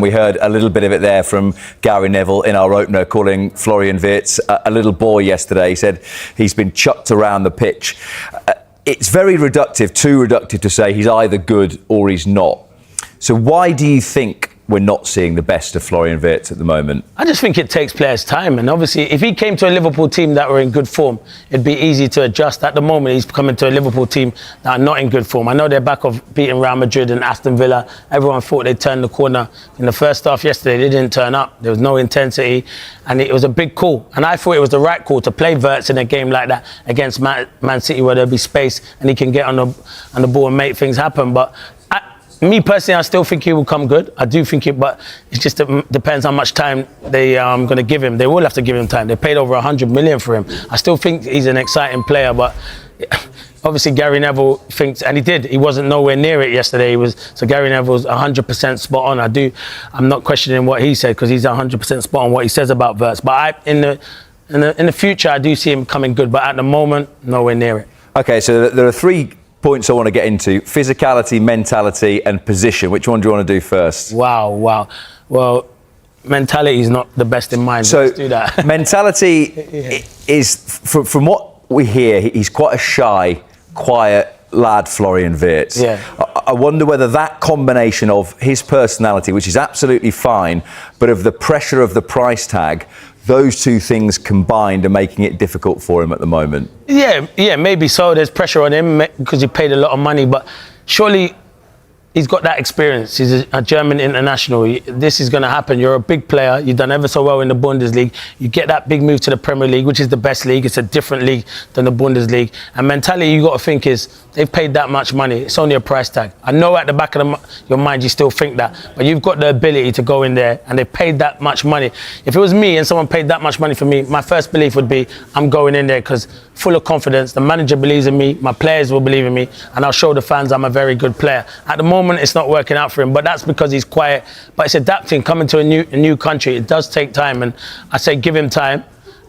We heard a little bit of it there from Gary Neville in our opener, calling Florian Wirtz a little boy yesterday. He said he's been chucked around the pitch. It's very reductive, too reductive to say he's either good or he's not. So why do you think we're not seeing the best of Florian Wirtz at the moment? I just think it takes players time, and obviously if he came to a Liverpool team that were in good form, it'd be easy to adjust. At the moment he's coming to a Liverpool team that are not in good form. I know they're back of beating Real Madrid and Aston Villa. Everyone thought they'd turn the corner. In the first half yesterday they didn't turn up. There was no intensity and it was a big call, and I thought it was the right call to play Wirtz in a game like that against Man City, where there'll be space and he can get on the ball and make things happen. But me personally, I still think he will come good. I do think it, but it just depends how much time they are going to give him. They will have to give him time. They paid over 100 million for him. I still think he's an exciting player, but obviously Gary Neville thinks, and he did. He wasn't nowhere near it yesterday. So Gary Neville's 100% spot on. I'm not questioning what he said, because he's 100% spot on what he says about Wirtz. But in the future, I do see him coming good. But at the moment, nowhere near it. Okay, so there are 3 points I want to get into: physicality, mentality and position. Which one do you want to do first? Wow. Well, mentality is not the best in mind. So let's do that. Mentality is, from what we hear, he's quite a shy, quiet lad, Florian Wirtz. Yeah. I wonder whether that combination of his personality, which is absolutely fine, but of the pressure of the price tag, those 2 things combined are making it difficult for him at the moment. Yeah, maybe so. There's pressure on him because he paid a lot of money, but surely he's got that experience. He's a German international. This is going to happen. You're a big player. You've done ever so well in the Bundesliga. You get that big move to the Premier League, which is the best league. It's a different league than the Bundesliga. And mentality, you got to think, is they've paid that much money. It's only a price tag. I know at the back of your mind you still think that, but you've got the ability to go in there, and they paid that much money. If it was me and someone paid that much money for me, my first belief would be I'm going in there because full of confidence. The manager believes in me. My players will believe in me, and I'll show the fans I'm a very good player. At the moment, it's not working out for him, but that's because he's quiet. But it's adapting, coming to a new country. It does take time, and I say give him time,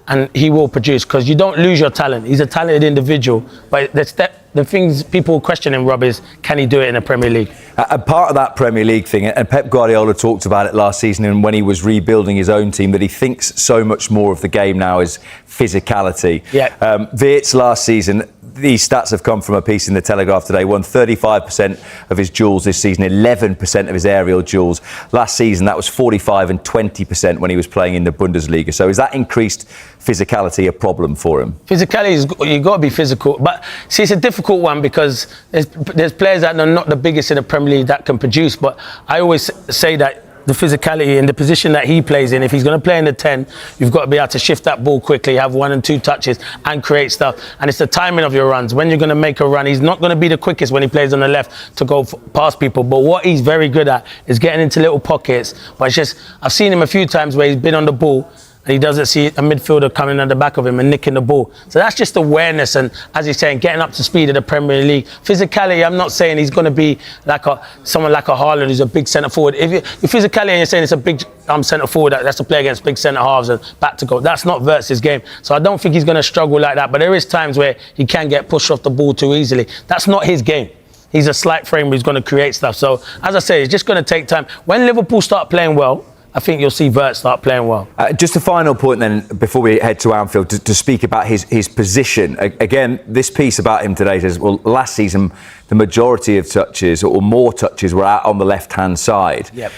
and he will produce, because you don't lose your talent. He's a talented individual, but the things people question him, Rob, is can he do it in the Premier League? A part of that Premier League thing, and Pep Guardiola talked about it last season and when he was rebuilding his own team, that he thinks so much more of the game now is physicality. Yeah. Wirtz last season, these stats have come from a piece in the Telegraph today, won 35% of his duels this season, 11% of his aerial duels. Last season, that was 45 and 20% when he was playing in the Bundesliga. So is that increased physicality a problem for him? Physicality, you've got to be physical. But see, it's a difficult one, because there's players that are not the biggest in the Premier League that can produce. But I always say that the physicality in the position that he plays in, if he's going to play in the 10, you've got to be able to shift that ball quickly, have 1 and 2 touches and create stuff. And it's the timing of your runs. When you're going to make a run, he's not going to be the quickest when he plays on the left to go past people. But what he's very good at is getting into little pockets. But it's just, I've seen him a few times where he's been on the ball and he doesn't see a midfielder coming at the back of him and nicking the ball. So that's just awareness, and as he's saying, getting up to speed of the Premier League. Physicality, I'm not saying he's going to be like someone like a Haaland who's a big centre forward. If you're physicality and you're saying it's a big centre forward that's to play against big centre halves and back to goal, that's not Wirtz's game. So I don't think he's going to struggle like that. But there is times where he can get pushed off the ball too easily. That's not his game. He's a slight frame who's going to create stuff. So as I say, it's just going to take time. When Liverpool start playing well, I think you'll see Wirtz start playing well. Just a final point then, before we head to Anfield, to speak about his position. Again, this piece about him today says, well, last season, the majority of touches, or more touches, were out on the left-hand side. Yep.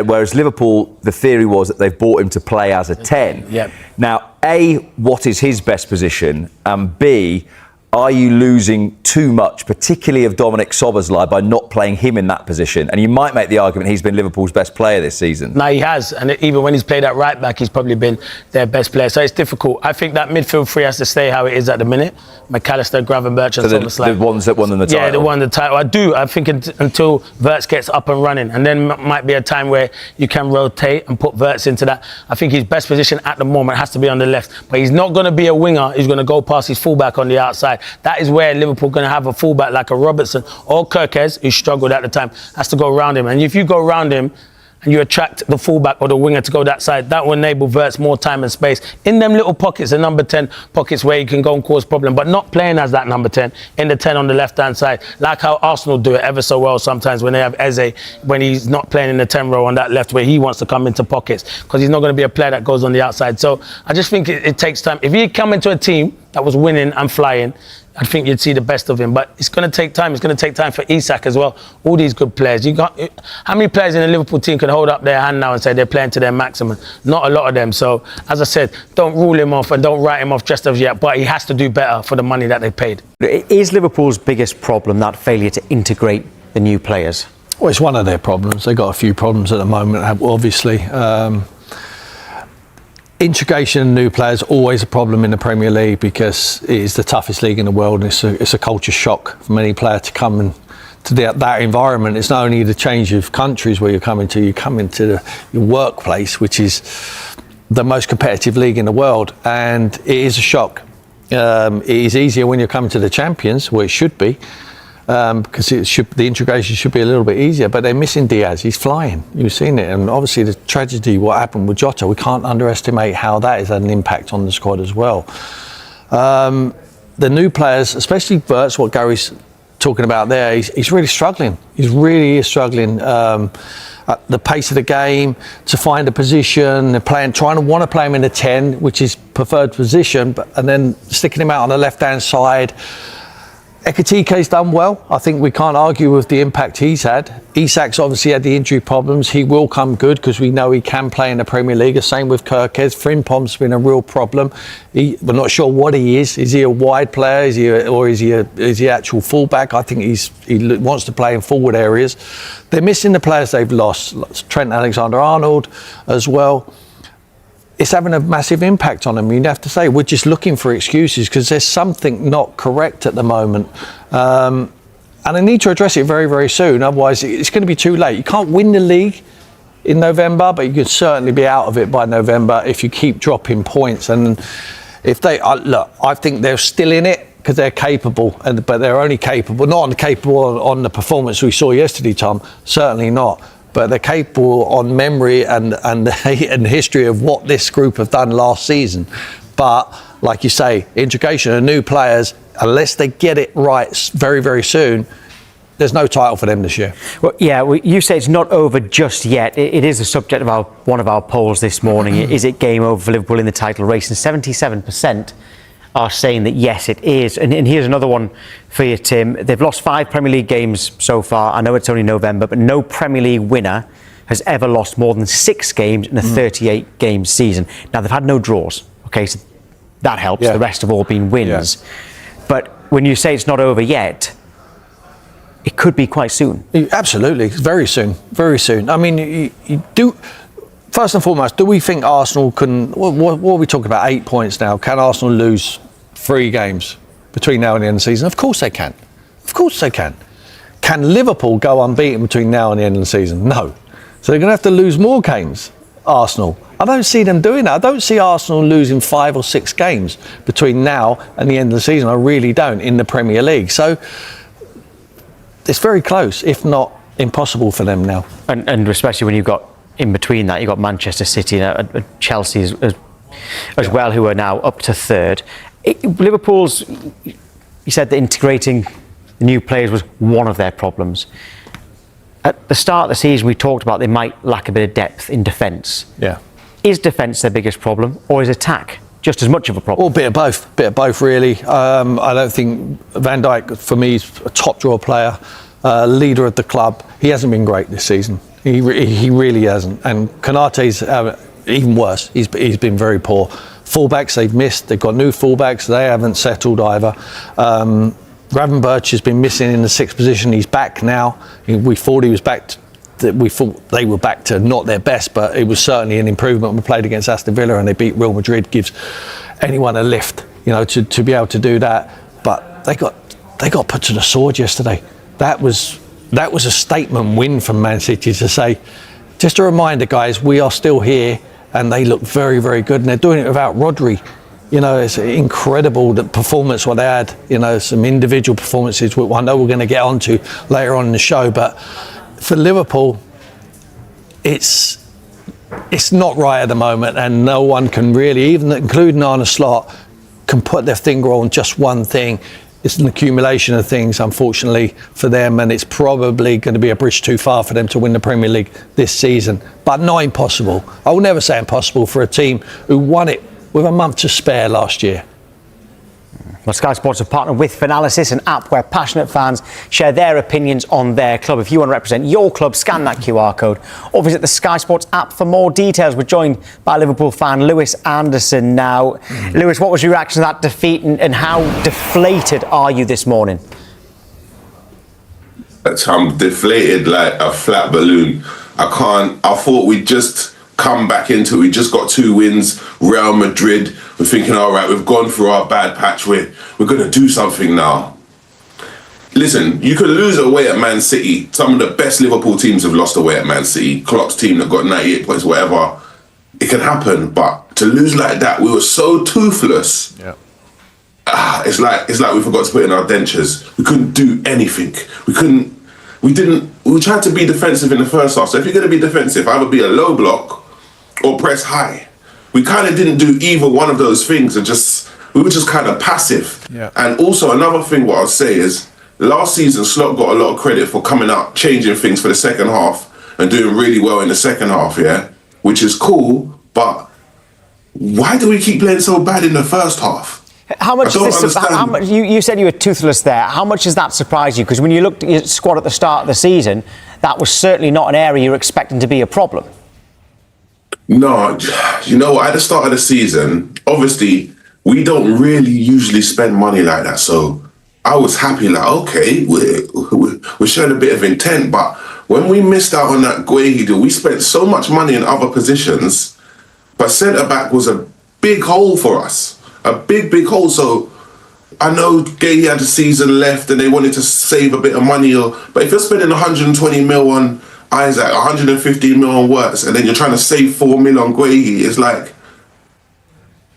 Whereas Liverpool, the theory was that they've bought him to play as a 10. Yep. Now, A, what is his best position? And B, are you losing too much, particularly of Dominic Szoboszlai, by not playing him in that position? And you might make the argument he's been Liverpool's best player this season. No, he has. And even when he's played at right back, he's probably been their best player. So it's difficult. I think that midfield three has to stay how it is at the minute. McAllister, Gravenberch and Szoboszlai. The ones that won them the title. Yeah, the one the title. I think until Wirtz gets up and running. And then might be a time where you can rotate and put Wirtz into that. I think his best position at the moment has to be on the left. But he's not going to be a winger. He's going to go past his fullback on the outside. That is where Liverpool are going to have a fullback like a Robertson or Kirkes, who struggled at the time, has to go around him. And if you go around him and you attract the fullback or the winger to go that side, that will enable Wirtz more time and space in them little pockets, the number 10 pockets where you can go and cause problem, but not playing as that number 10 in the 10 on the left-hand side, like how Arsenal do it ever so well sometimes when they have Eze, when he's not playing in the 10 row on that left where he wants to come into pockets, because he's not going to be a player that goes on the outside. So I just think it takes time. If he come into a team that was winning and flying, I think you'd see the best of him. But it's going to take time. It's going to take time for Isak as well. All these good players. How many players in the Liverpool team can hold up their hand now and say they're playing to their maximum? Not a lot of them. So, as I said, don't rule him off and don't write him off just as yet. But he has to do better for the money that they paid. Is Liverpool's biggest problem that failure to integrate the new players? Well, it's one of their problems. They've got a few problems at the moment, obviously. Integration of new players always a problem in the Premier League because it is the toughest league in the world. And it's a culture shock for many players to come to that environment. It's not only the change of countries where you come into your workplace, which is the most competitive league in the world, and it is a shock. It is easier when you're coming to the champions, where it should be. Because the integration should be a little bit easier, but they're missing Diaz. He's flying. You've seen it, and obviously the tragedy, what happened with Jota, we can't underestimate how that has had an impact on the squad as well. The new players, especially Wirtz, what Gary's talking about there, he's really struggling. He really is struggling. At the pace of the game, to find a position, trying to want to play him in the 10, which is preferred position, and then sticking him out on the left-hand side. Ekitike's done well. I think we can't argue with the impact he's had. Isak's obviously had the injury problems. He will come good because we know he can play in the Premier League. The same with Kirkes. Frimpong's been a real problem. We're not sure what he is. Is he a wide player? Is he actual fullback? I think he wants to play in forward areas. They're missing the players they've lost. Trent Alexander-Arnold as well. It's having a massive impact on them. You'd have to say we're just looking for excuses because there's something not correct at the moment, and they need to address it very, very soon. Otherwise, it's going to be too late. You can't win the league in November, but you can certainly be out of it by November if you keep dropping points. And if they look, I think they're still in it because they're capable, but they're only capable, not capable on the performance we saw yesterday, Tom. Certainly not. But they're capable on memory and history of what this group have done last season. But like you say, integration of new players, unless they get it right very, very soon, there's no title for them this year. Well, yeah, you say it's not over just yet. It is the subject of one of our polls this morning. Is it game over for Liverpool in the title race? And 77% are saying that yes, it is. And here's another one for you, Tim. They've lost 5 Premier League games so far. I know it's only November, but no Premier League winner has ever lost more than 6 games in a 38-game season. Now, they've had no draws, okay, so that helps. Yeah. The rest have all been wins. Yeah. But when you say it's not over yet, it could be quite soon. Absolutely, very soon, very soon. I mean, you do... First and foremost, do we think Arsenal can... What are we talking about, 8 points now? Can Arsenal lose 3 games between now and the end of the season? Of course they can. Of course they can. Can Liverpool go unbeaten between now and the end of the season? No. So they're going to have to lose more games, Arsenal. I don't see them doing that. I don't see Arsenal losing 5 or 6 games between now and the end of the season. I really don't, in the Premier League. So it's very close, if not impossible for them now. And especially when you've got, in between that, you've got Manchester City and Chelsea as well, who are now up to 3rd. Liverpool's, you said that integrating the new players was one of their problems. At the start of the season, we talked about they might lack a bit of depth in defence. Yeah. Is defence their biggest problem, or is attack just as much of a problem? Well, a bit of both, really. I don't think Van Dijk, for me, is a top draw player, leader of the club. He hasn't been great this season. He really hasn't. And Konate's even worse. He's been very poor. Fullbacks they've missed. They've got new fullbacks. They haven't settled either. Gravenberch has been missing in the 6th position. He's back now. We thought he was back. We thought they were back to not their best, but it was certainly an improvement. We played against Aston Villa and they beat Real Madrid. Gives anyone a lift, to be able to do that. But they got put to the sword yesterday. That was a statement win from Man City to say, just a reminder, guys, we are still here, and they look very, very good, and they're doing it without Rodri. It's incredible the performance what they had. Some individual performances, which I know we're going to get onto later on in the show. But for Liverpool, it's not right at the moment, and no one can really, even including Arne Slot, can put their finger on just one thing. It's an accumulation of things, unfortunately, for them, and it's probably going to be a bridge too far for them to win the Premier League this season. But not impossible. I will never say impossible for a team who won it with a month to spare last year. Well, Sky Sports have partnered with Analyses, an app where passionate fans share their opinions on their club. If you want to represent your club, scan that QR code or visit the Sky Sports app for more details. We're joined by Liverpool fan Lewis Anderson now. Lewis, what was your reaction to that defeat, and how deflated are you this morning? I'm deflated like a flat balloon. I thought we'd just come back into it. We just got 2 wins. Real Madrid. We're thinking, all right, we've gone through our bad patch. We're going to do something now. Listen, you can lose away at Man City. Some of the best Liverpool teams have lost away at Man City. Klopp's team that got 98 points, whatever. It can happen, but to lose like that, we were so toothless. Yeah. It's like we forgot to put in our dentures. We couldn't do anything. We tried to be defensive in the first half. So if you're going to be defensive, either be a low block or press high. We kind of didn't do either one of those things, and we were just kind of passive. Yeah. And also another thing what I'll say is, last season Slot got a lot of credit for coming up, changing things for the second half and doing really well in the second half, yeah? Which is cool, but why do we keep playing so bad in the first half? How much you said you were toothless there. How much does that surprise you? Because when you looked at your squad at the start of the season, that was certainly not an area you're expecting to be a problem. No, you know, at the start of the season, obviously, we don't really usually spend money like that. So I was happy, like, okay, we're showing a bit of intent. But when we missed out on that Guehi deal, we spent so much money in other positions, but centre-back was a big hole for us. A big hole. So I know Guehi had a season left and they wanted to save a bit of money. But if you're spending 120 mil on Isaac, 150 mil on Wirtz, and then you're trying to save 4 mil on Guehi, it's like,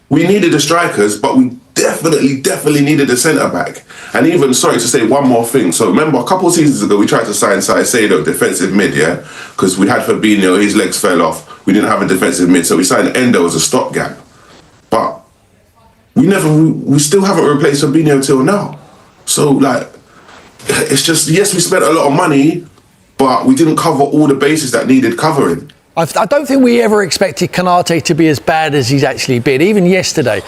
we needed the strikers, but we definitely needed a centre-back. And even, sorry to say one more thing. So remember, a couple of seasons ago, we tried to sign Saicedo, defensive mid, yeah? Because we had Fabinho, his legs fell off. We didn't have a defensive mid, so we signed Endo as a stopgap. But we still haven't replaced Fabinho till now. So, like, it's just, yes, we spent a lot of money, but we didn't cover all the bases that needed covering. I don't think we ever expected Konate to be as bad as he's actually been. Even yesterday,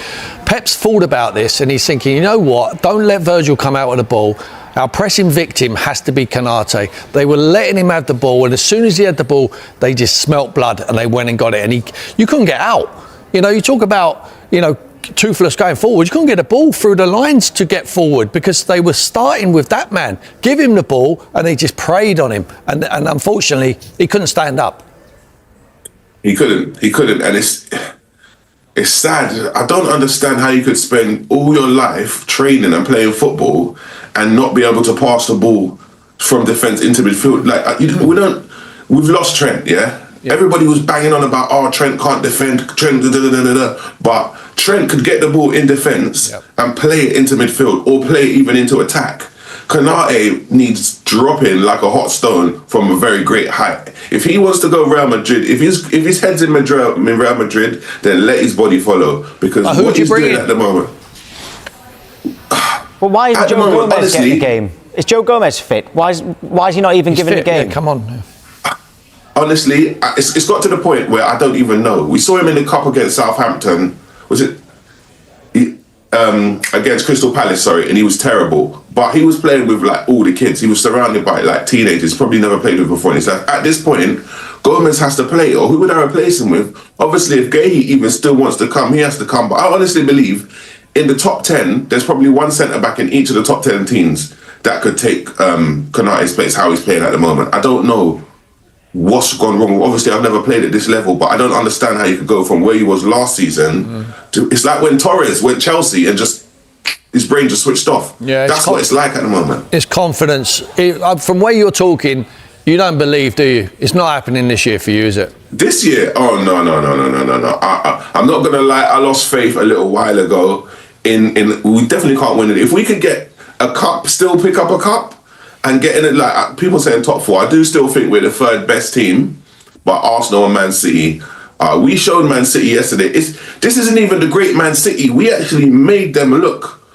Pep's thought about this and he's thinking, you know what, don't let Virgil come out with the ball. Our pressing victim has to be Konate. They were letting him have the ball, and as soon as he had the ball, they just smelt blood and they went and got it. And you couldn't get out. You know, you talk about, you know, toothless going forward. You couldn't get a ball through the lines to get forward because they were starting with that man. Give him the ball and they just preyed on him. And unfortunately, he couldn't stand up. He couldn't, and it's sad. I don't understand how you could spend all your life training and playing football and not be able to pass the ball from defence into midfield. Like, we've lost Trent, yeah? Everybody was banging on about, oh, Trent can't defend, Trent, but Trent could get the ball in defence and play it into midfield or play it even into attack. Konate needs dropping like a hot stone from a very great height. If he wants to go Real Madrid, if his head's in Real Madrid, then let his body follow, because what he's doing at the moment. Well, why is Joe Gomez getting the game? Is Joe Gomez fit? Why is he not even given the game? Yeah, come on. Honestly, it's got to the point where I don't even know. We saw him in the cup against Southampton. Was it against Crystal Palace? Sorry, and he was terrible. But he was playing with like all the kids. He was surrounded by like teenagers. Probably never played with before. And he's like, at this point, Gomez has to play, or who would I replace him with? Obviously, if Guehi even still wants to come, he has to come. But I honestly believe in the top 10, there's probably one centre back in each of the top 10 teams that could take Konate's place, how he's playing at the moment. I don't know what's gone wrong. Obviously, I've never played at this level, but I don't understand how you could go from where he was last season to, it's like when Torres went Chelsea and just his brain just switched off. Yeah, that's what it's like at the moment. It's confidence. From where you're talking, you don't believe, do you? It's not happening this year for you, is it? This year? Oh, no. I'm not going to lie. I lost faith a little while ago in we definitely can't win it. If we could get a cup, still pick up a cup and get in it, like people saying top 4, I do still think we're the third best team, But Arsenal and Man City, we showed Man City yesterday. This isn't even the great Man City. We actually made them look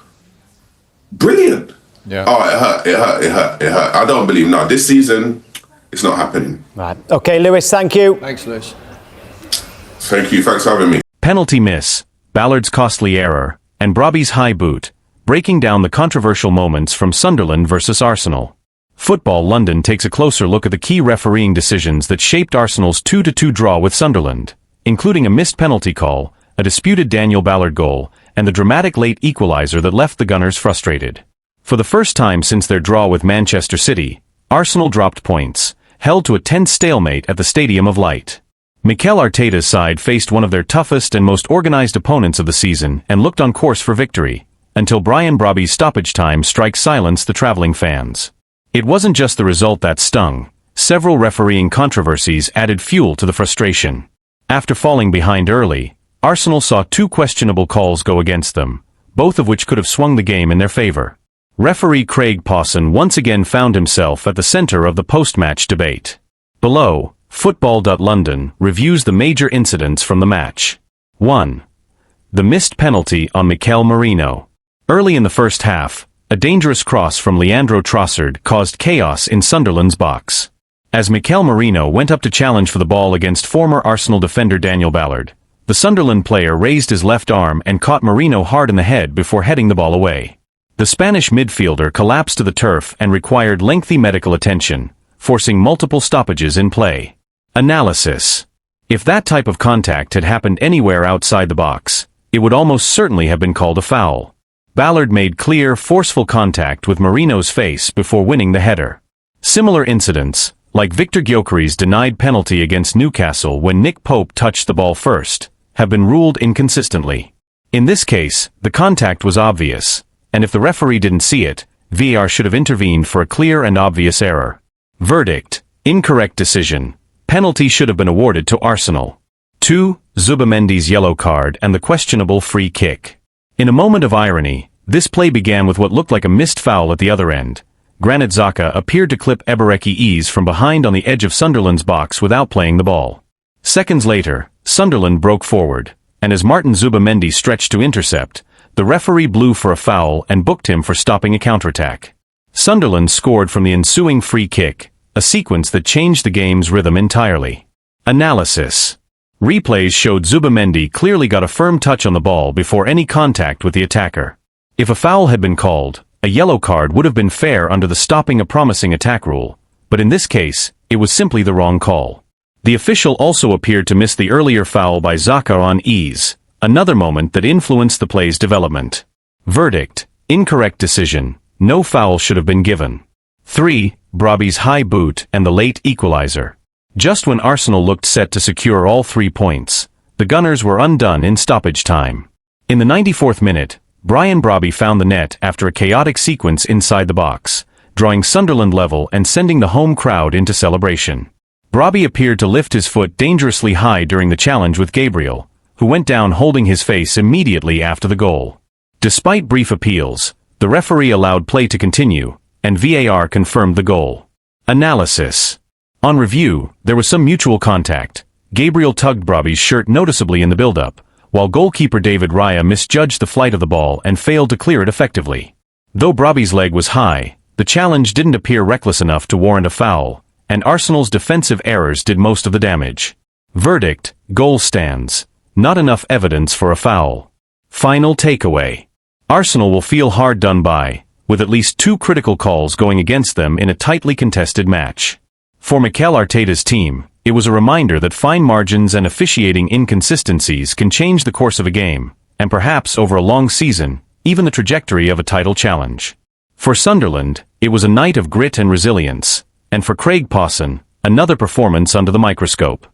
brilliant. Yeah. Oh, it hurt. I don't believe now. This season, it's not happening. Right. Okay, Lewis, thank you. Thanks, Lewis. Thank you. Thanks for having me. Penalty miss, Ballard's costly error, and Brobbey's high boot, breaking down the controversial moments from Sunderland versus Arsenal. Football London takes a closer look at the key refereeing decisions that shaped Arsenal's 2-2 draw with Sunderland, including a missed penalty call, a disputed Daniel Ballard goal, and the dramatic late equaliser that left the Gunners frustrated. For the first time since their draw with Manchester City, Arsenal dropped points, held to a tense stalemate at the Stadium of Light. Mikel Arteta's side faced one of their toughest and most organised opponents of the season and looked on course for victory, until Brian Brobbey's stoppage time strikes silence the travelling fans. It wasn't just the result that stung. Several refereeing controversies added fuel to the frustration. After falling behind early, Arsenal saw two questionable calls go against them, both of which could have swung the game in their favour. Referee Craig Pawson once again found himself at the centre of the post-match debate. Below, Football.London reviews the major incidents from the match. 1. The missed penalty on Mikel Merino. Early in the first half, a dangerous cross from Leandro Trossard caused chaos in Sunderland's box. As Mikel Merino went up to challenge for the ball against former Arsenal defender Daniel Ballard, the Sunderland player raised his left arm and caught Merino hard in the head before heading the ball away. The Spanish midfielder collapsed to the turf and required lengthy medical attention, forcing multiple stoppages in play. Analysis. If that type of contact had happened anywhere outside the box, it would almost certainly have been called a foul. Ballard made clear, forceful contact with Merino's face before winning the header. Similar incidents, like Victor Gyökeres's denied penalty against Newcastle when Nick Pope touched the ball first, have been ruled inconsistently. In this case, the contact was obvious, and if the referee didn't see it, VAR should have intervened for a clear and obvious error. Verdict: incorrect decision. Penalty should have been awarded to Arsenal. 2. Zubimendi's yellow card and the questionable free kick. In a moment of irony, this play began with what looked like a missed foul at the other end. Granit Xhaka appeared to clip Ebereki Eze from behind on the edge of Sunderland's box without playing the ball. Seconds later, Sunderland broke forward, and as Martin Zubimendi stretched to intercept, the referee blew for a foul and booked him for stopping a counterattack. Sunderland scored from the ensuing free kick, a sequence that changed the game's rhythm entirely. Analysis. Replays showed Zubimendi clearly got a firm touch on the ball before any contact with the attacker. If a foul had been called, a yellow card would have been fair under the stopping a promising attack rule, but in this case, it was simply the wrong call. The official also appeared to miss the earlier foul by Xhaka on Eze, another moment that influenced the play's development. Verdict: incorrect decision. No foul should have been given. 3. Brobbey's high boot and the late equaliser. Just when Arsenal looked set to secure all 3 points, the Gunners were undone in stoppage time. In the 94th minute, Brian Brobbey found the net after a chaotic sequence inside the box, drawing Sunderland level and sending the home crowd into celebration. Brobbey appeared to lift his foot dangerously high during the challenge with Gabriel, who went down holding his face immediately after the goal. Despite brief appeals, the referee allowed play to continue, and VAR confirmed the goal. Analysis. On review, there was some mutual contact. Gabriel tugged Brobbey's shirt noticeably in the build-up, while goalkeeper David Raya misjudged the flight of the ball and failed to clear it effectively. Though Brobbey's leg was high, the challenge didn't appear reckless enough to warrant a foul, and Arsenal's defensive errors did most of the damage. Verdict: goal stands. Not enough evidence for a foul. Final takeaway. Arsenal will feel hard done by, with at least 2 critical calls going against them in a tightly contested match. For Mikel Arteta's team, it was a reminder that fine margins and officiating inconsistencies can change the course of a game, and perhaps over a long season, even the trajectory of a title challenge. For Sunderland, it was a night of grit and resilience, and for Craig Pawson, another performance under the microscope.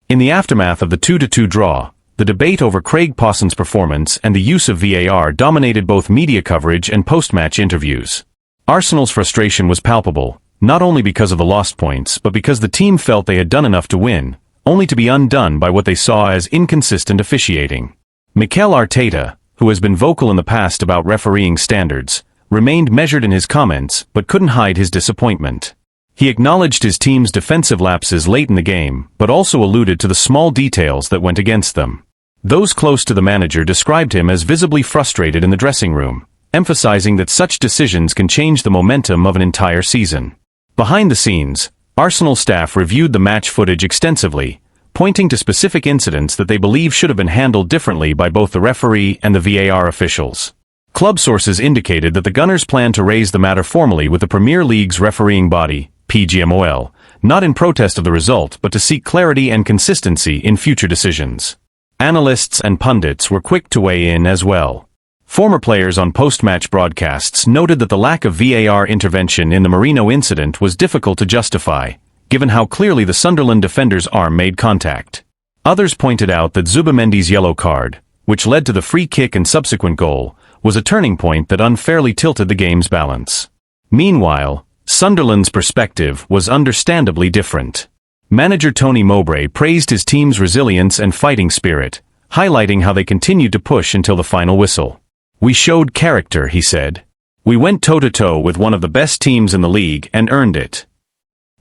In the aftermath of the 2-2 draw, the debate over Craig Pawson's performance and the use of VAR dominated both media coverage and post-match interviews. Arsenal's frustration was palpable, not only because of the lost points but because the team felt they had done enough to win, only to be undone by what they saw as inconsistent officiating. Mikel Arteta, who has been vocal in the past about refereeing standards, remained measured in his comments but couldn't hide his disappointment. He acknowledged his team's defensive lapses late in the game, but also alluded to the small details that went against them. Those close to the manager described him as visibly frustrated in the dressing room, emphasizing that such decisions can change the momentum of an entire season. Behind the scenes, Arsenal staff reviewed the match footage extensively, pointing to specific incidents that they believe should have been handled differently by both the referee and the VAR officials. Club sources indicated that the Gunners plan to raise the matter formally with the Premier League's refereeing body, PGMOL, not in protest of the result but to seek clarity and consistency in future decisions. Analysts and pundits were quick to weigh in as well. Former players on post-match broadcasts noted that the lack of VAR intervention in the Marino incident was difficult to justify, given how clearly the Sunderland defender's arm made contact. Others pointed out that Zubimendi's yellow card, which led to the free kick and subsequent goal, was a turning point that unfairly tilted the game's balance. Meanwhile, Sunderland's perspective was understandably different. Manager Tony Mowbray praised his team's resilience and fighting spirit, highlighting how they continued to push until the final whistle. "We showed character," he said. "We went toe-to-toe with one of the best teams in the league and earned it."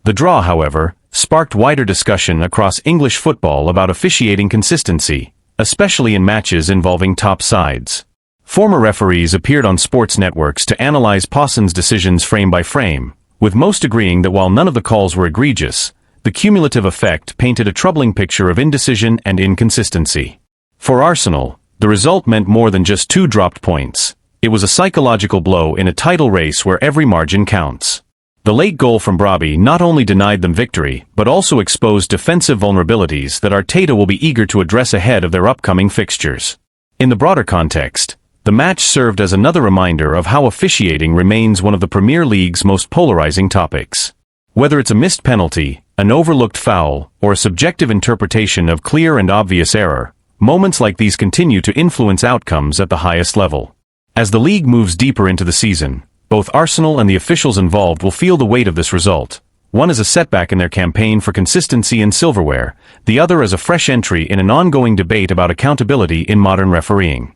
The draw, however, sparked wider discussion across English football about officiating consistency, especially in matches involving top sides. Former referees appeared on sports networks to analyze Pawson's decisions frame by frame, with most agreeing that while none of the calls were egregious, the cumulative effect painted a troubling picture of indecision and inconsistency. For Arsenal, the result meant more than just 2 dropped points. It was a psychological blow in a title race where every margin counts. The late goal from Brobby not only denied them victory, but also exposed defensive vulnerabilities that Arteta will be eager to address ahead of their upcoming fixtures. In the broader context, the match served as another reminder of how officiating remains one of the Premier League's most polarizing topics. Whether it's a missed penalty, an overlooked foul, or a subjective interpretation of clear and obvious error, moments like these continue to influence outcomes at the highest level. As the league moves deeper into the season, both Arsenal and the officials involved will feel the weight of this result. One as a setback in their campaign for consistency in silverware, the other as a fresh entry in an ongoing debate about accountability in modern refereeing.